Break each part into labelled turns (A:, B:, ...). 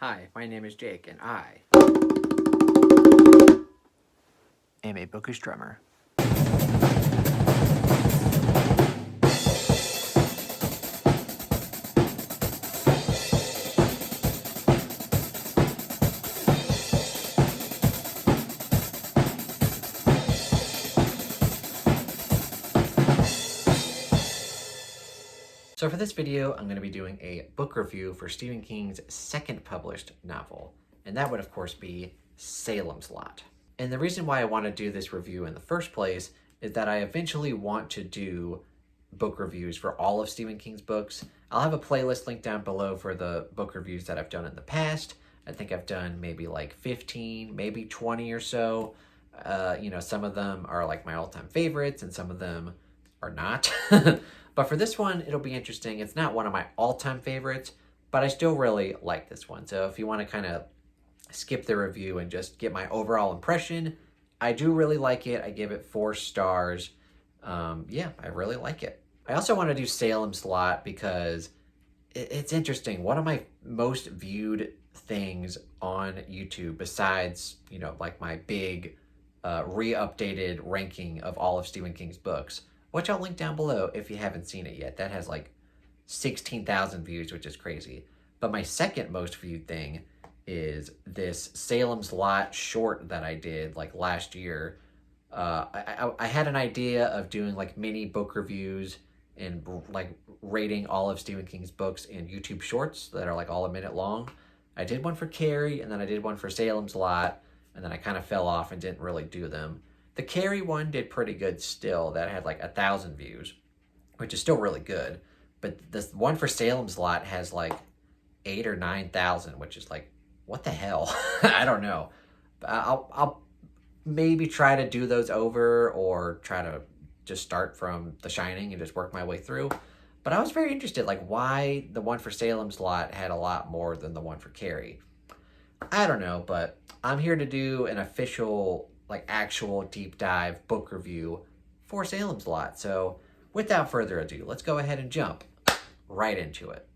A: Hi, my name is Jake, and I am a bookish drummer. So for this video, I'm going to be doing a book review for Stephen King's second published novel, and that would of course be Salem's Lot. And the reason why I want to do this review in the first place is that I eventually want to do book reviews for all of Stephen King's books. I'll have a playlist linked down below for the book reviews that I've done in the past. I think I've done maybe like 15, maybe 20 or so. Some of them are like my all-time favorites and some of them are not. But for this one, it'll be interesting. It's not one of my all-time favorites, but I still really like this one. So if you want to kind of skip the review and just get my overall impression, I do really like it. I give it 4 stars. Yeah, I really like it. I also want to do Salem's Lot because it's interesting. One of my most viewed things on YouTube, besides, like my big re-updated ranking of all of Stephen King's books, which I'll link down below if you haven't seen it yet. That has like 16,000 views, which is crazy. But my second most viewed thing is this Salem's Lot short that I did like last year. I had an idea of doing like mini book reviews and like rating all of Stephen King's books in YouTube shorts that are like all a minute long. I did one for Carrie, and then I did one for Salem's Lot, and then I kind of fell off and didn't really do them. The Carrie one did pretty good still. That had like 1,000 views, which is still really good. But this one for Salem's Lot has like 8 or 9,000, which is like, what the hell? I don't know. I'll maybe try to do those over or try to just start from The Shining and just work my way through. But I was very interested, like why the one for Salem's Lot had a lot more than the one for Carrie. I don't know, but I'm here to do an official, like actual deep dive book review for Salem's Lot. So without further ado, let's go ahead and jump right into it.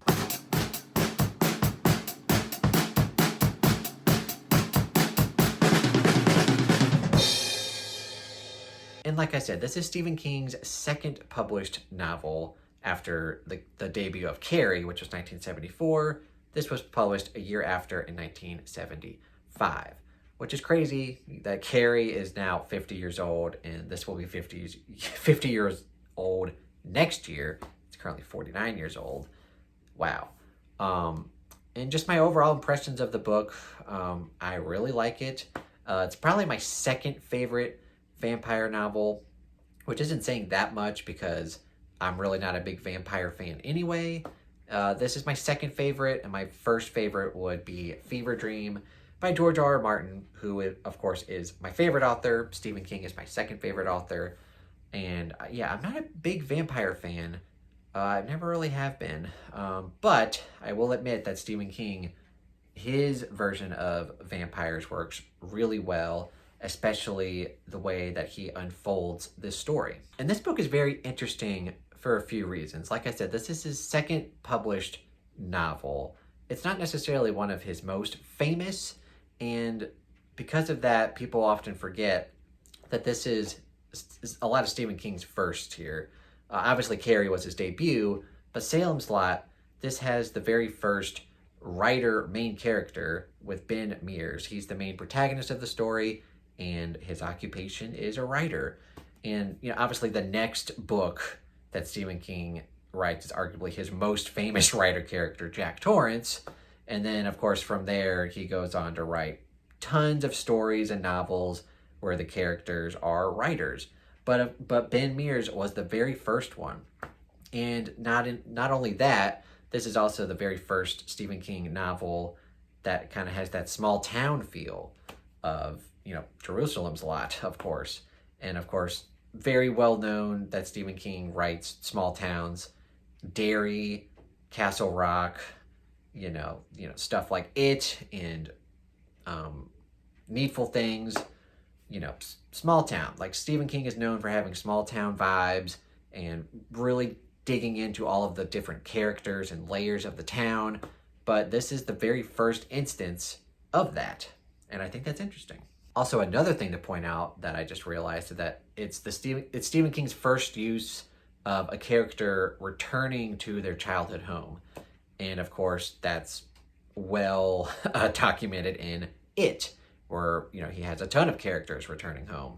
A: And like I said, this is Stephen King's second published novel after the debut of Carrie, which was 1974. This was published a year after in 1975, which is crazy that Carrie is now 50 years old, and this will be 50 years old next year. It's currently 49 years old. Wow. And just my overall impressions of the book, I really like it. It's probably my second favorite vampire novel, which isn't saying that much because I'm really not a big vampire fan anyway. This is my second favorite, and my first favorite would be Fever Dream by George R.R. Martin, who, of course, is my favorite author. Stephen King is my second favorite author. And yeah, I'm not a big vampire fan. I never really have been. But I will admit that Stephen King, his version of vampires works really well, especially the way that he unfolds this story. And this book is very interesting for a few reasons. Like I said, this is his second published novel. It's not necessarily one of his most famous, and because of that, people often forget that this is a lot of Stephen King's first here. Obviously, Carrie was his debut, but Salem's Lot, this has the very first writer main character with Ben Mears. He's the main protagonist of the story, and his occupation is a writer. And, obviously the next book that Stephen King writes is arguably his most famous writer character, Jack Torrance. And then, of course, from there, he goes on to write tons of stories and novels where the characters are writers. But Ben Mears was the very first one. And not only that, this is also the very first Stephen King novel that kind of has that small town feel of, Jerusalem's Lot, of course. And of course, very well known that Stephen King writes small towns, Derry, Castle Rock, stuff like It and Needful Things, small town. Like Stephen King is known for having small town vibes and really digging into all of the different characters and layers of the town. but this is the very first instance of that. And I think that's interesting. Also, another thing to point out that I just realized is that it's Stephen King's first use of a character returning to their childhood home. And of course, that's well documented in It, where, you know, he has a ton of characters returning home.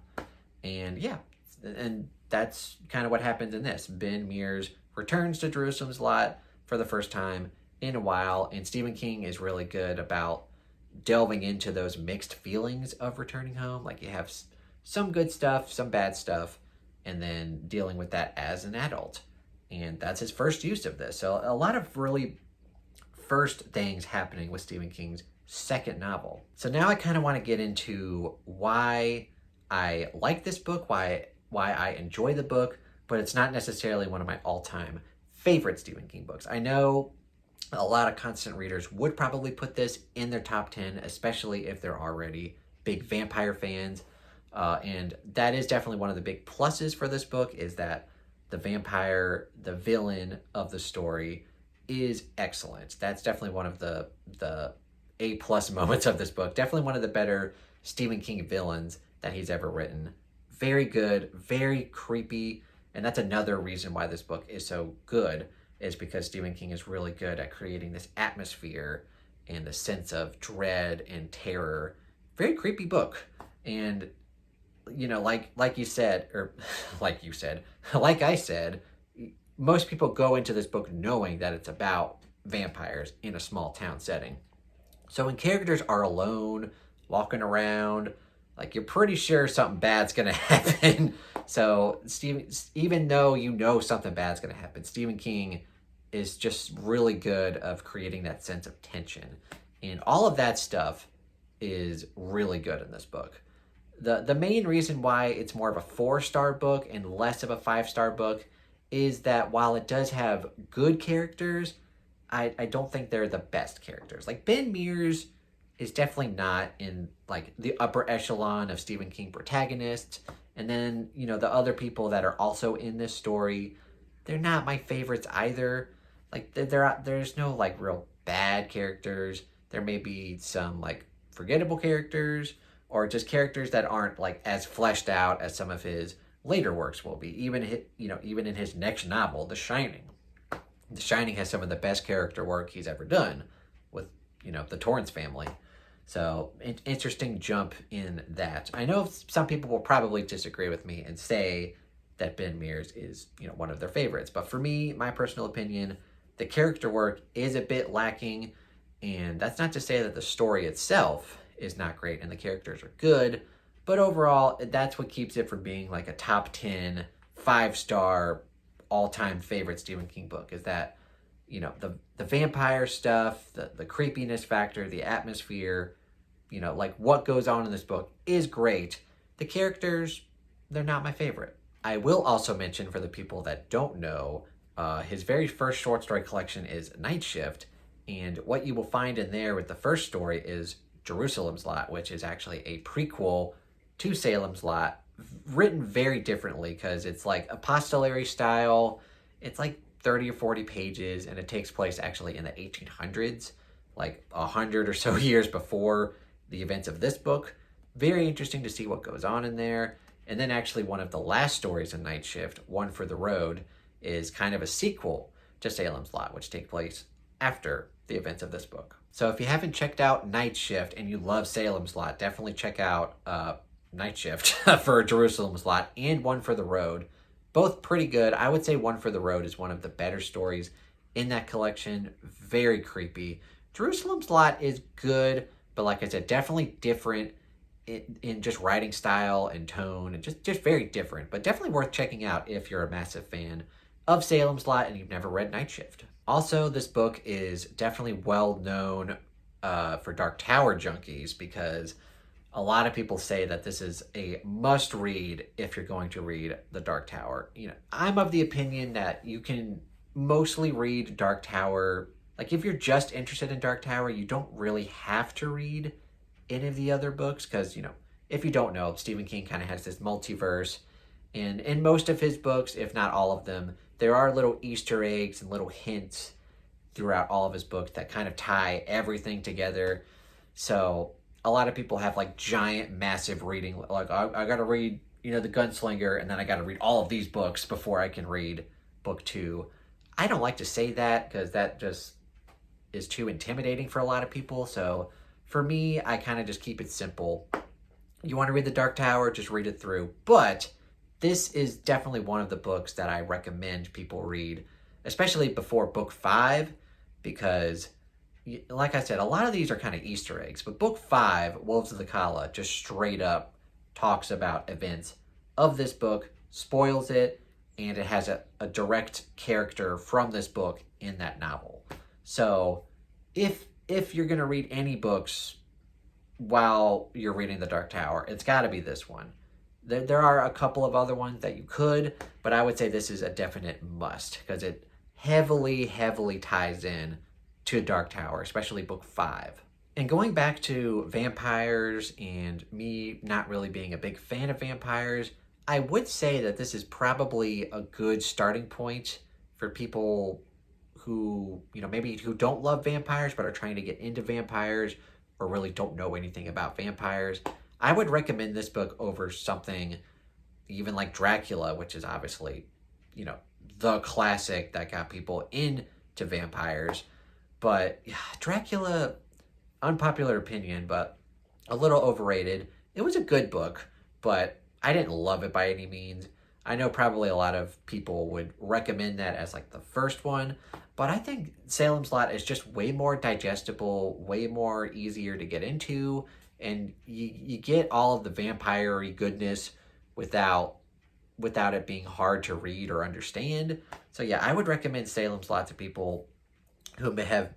A: And yeah, and that's kind of what happens in this. Ben Mears returns to Jerusalem's Lot for the first time in a while, and Stephen King is really good about delving into those mixed feelings of returning home. Like, you have some good stuff, some bad stuff, and then dealing with that as an adult. And that's his first use of this. So a lot of really first things happening with Stephen King's second novel. So now I kind of want to get into why I like this book, why I enjoy the book, but it's not necessarily one of my all-time favorite Stephen King books. I know a lot of constant readers would probably put this in their top 10, especially if they're already big vampire fans. And that is definitely one of the big pluses for this book, is that the vampire, the villain of the story, is excellent. That's definitely one of the A+ moments of this book. Definitely one of the better Stephen King villains that he's ever written. Very good, very creepy, and that's another reason why this book is so good, is because Stephen King is really good at creating this atmosphere and the sense of dread and terror. Very creepy book. And, you know, like you said, or like you said, like I said, most people go into this book knowing that it's about vampires in a small town setting. So when characters are alone, walking around, like, you're pretty sure something bad's gonna happen. So even though you know something bad's gonna happen, Stephen King is just really good of creating that sense of tension. And all of that stuff is really good in this book. The main reason why it's more of a 4-star book and less of a 5-star book is that while it does have good characters, I don't think they're the best characters. Like, Ben Mears is definitely not in, like, the upper echelon of Stephen King protagonists. And then, you know, the other people that are also in this story, they're not my favorites either. Like, there's no, like, real bad characters. There may be some, like, forgettable characters, or just characters that aren't, like, as fleshed out as some of his later works will be. Even in his next novel, The Shining. The Shining has some of the best character work he's ever done with, you know, the Torrance family. So, interesting jump in that. I know some people will probably disagree with me and say that Ben Mears is, you know, one of their favorites. But for me, my personal opinion, the character work is a bit lacking. And that's not to say that the story itself is not great and the characters are good. But overall, that's what keeps it from being like a top 10, 5-star, all-time favorite Stephen King book, is that, you know, the vampire stuff, the creepiness factor, the atmosphere, you know, like, what goes on in this book is great. The characters, they're not my favorite. I will also mention, for the people that don't know, his very first short story collection is Night Shift, and what you will find in there with the first story is Jerusalem's Lot, which is actually a prequel to Salem's Lot, written very differently because it's like epistolary style. It's like 30 or 40 pages, and it takes place actually in the 1800s, like 100 or so years before the events of this book. Very interesting to see what goes on in there. And then actually one of the last stories in Night Shift, One for the Road, is kind of a sequel to Salem's Lot, which takes place after the events of this book. So if you haven't checked out Night Shift and you love Salem's Lot, definitely check out Night Shift for Jerusalem's Lot and One for the Road. Both pretty good. I would say One for the Road is one of the better stories in that collection. Very creepy. Jerusalem's Lot is good, but like I said, definitely different in just writing style and tone, and just very different. But definitely worth checking out if you're a massive fan of Salem's Lot and you've never read Night Shift. Also, this book is definitely well known for Dark Tower junkies, because a lot of people say that this is a must read if you're going to read The Dark Tower. You know, I'm of the opinion that you can mostly read Dark Tower. Like, if you're just interested in Dark Tower, you don't really have to read any of the other books, because, you know, if you don't know, Stephen King kind of has this multiverse, and in most of his books, if not all of them, there are little Easter eggs and little hints throughout all of his books that kind of tie everything together. So a lot of people have like giant, massive reading, like I got to read, The Gunslinger, and then I got to read all of these books before I can read book 2. I don't like to say that because that just is too intimidating for a lot of people. So for me, I kind of just keep it simple. You want to read The Dark Tower, just read it through. But this is definitely one of the books that I recommend people read, especially before book 5, because like I said, a lot of these are kind of Easter eggs, but book 5, Wolves of the Kala, just straight up talks about events of this book, spoils it, and it has a direct character from this book in that novel. So if you're going to read any books while you're reading The Dark Tower, it's got to be this one. There are a couple of other ones that you could, but I would say this is a definite must because it heavily, heavily ties in to Dark Tower, especially book 5. And going back to vampires and me not really being a big fan of vampires, I would say that this is probably a good starting point for people who, maybe who don't love vampires but are trying to get into vampires or really don't know anything about vampires. I would recommend this book over something even like Dracula, which is obviously, the classic that got people into vampires. But yeah, Dracula, unpopular opinion, but a little overrated. It was a good book, but I didn't love it by any means. I know probably a lot of people would recommend that as like the first one, but I think Salem's Lot is just way more digestible, way more easier to get into, and you get all of the vampire-y goodness without it being hard to read or understand. So yeah, I would recommend Salem's Lot to people who may have,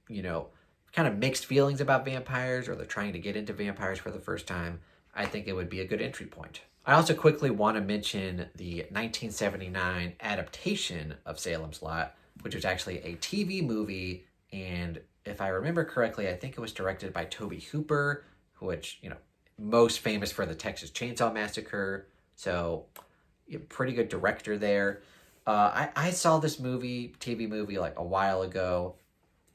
A: kind of mixed feelings about vampires, or they're trying to get into vampires for the first time. I think it would be a good entry point. I also quickly want to mention the 1979 adaptation of Salem's Lot, which was actually a TV movie, and if I remember correctly, I think it was directed by Tobe Hooper, which, most famous for the Texas Chainsaw Massacre. So, pretty good director there. I saw this TV movie, like a while ago.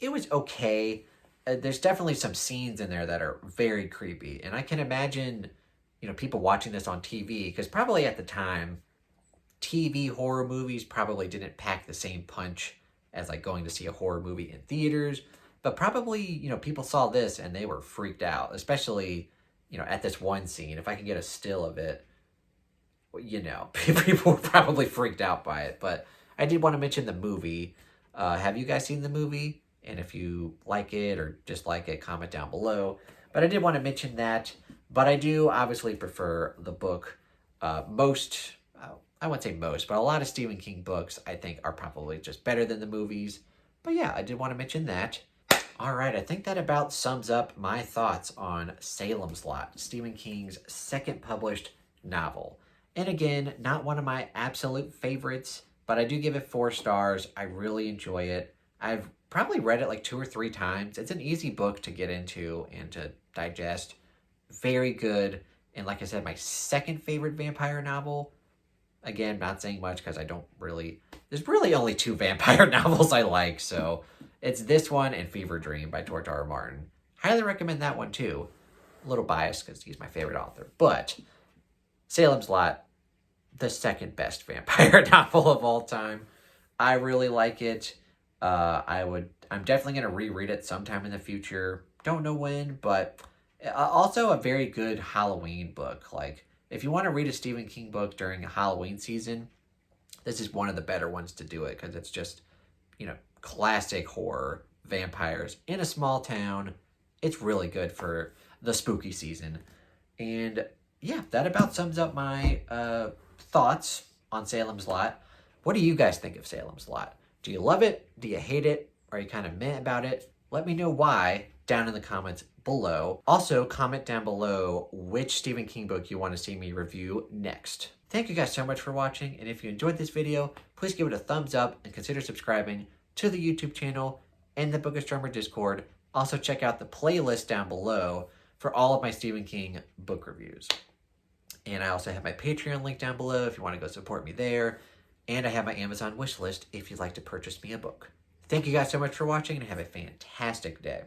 A: It was okay. There's definitely some scenes in there that are very creepy. And I can imagine, people watching this on TV, because probably at the time, TV horror movies probably didn't pack the same punch as like going to see a horror movie in theaters. But probably, people saw this and they were freaked out, especially, at this one scene. If I can get a still of it, people were probably freaked out by it. But I did want to mention the movie. Have you guys seen the movie? And if you like it or dislike it, comment down below. But I did want to mention that. But I do obviously prefer the book. I wouldn't say most, but a lot of Stephen King books I think are probably just better than the movies. But yeah, I did want to mention that. All right, I think that about sums up my thoughts on Salem's Lot, Stephen King's second published novel. And again, not one of my absolute favorites, but I do give it 4 stars. I really enjoy it. I've probably read it like 2 or 3 times. It's an easy book to get into and to digest. Very good. And like I said, my second favorite vampire novel. Again, not saying much because there's really only 2 vampire novels I like. So it's this one and Fever Dream by George R. R. Martin. Highly recommend that one too. A little biased because he's my favorite author. But Salem's Lot, the second best vampire novel of all time. I really like it. I'm definitely going to reread it sometime in the future. Don't know when, but also a very good Halloween book. Like, if you want to read a Stephen King book during a Halloween season, this is one of the better ones to do it because it's just, classic horror, vampires in a small town. It's really good for the spooky season. And yeah, that about sums up my thoughts on Salem's Lot. What do you guys think of Salem's Lot? Do you love it? Do you hate it? Are you kind of meh about it? Let me know why down in the comments below. Also, comment down below which Stephen King book you want to see me review next. Thank you guys so much for watching, and if you enjoyed this video, please give it a thumbs up and consider subscribing to the YouTube channel and the Book of Strummer Discord. Also, check out the playlist down below for all of my Stephen King book reviews. And I also have my Patreon link down below if you want to go support me there. And I have my Amazon wish list if you'd like to purchase me a book. Thank you guys so much for watching and have a fantastic day.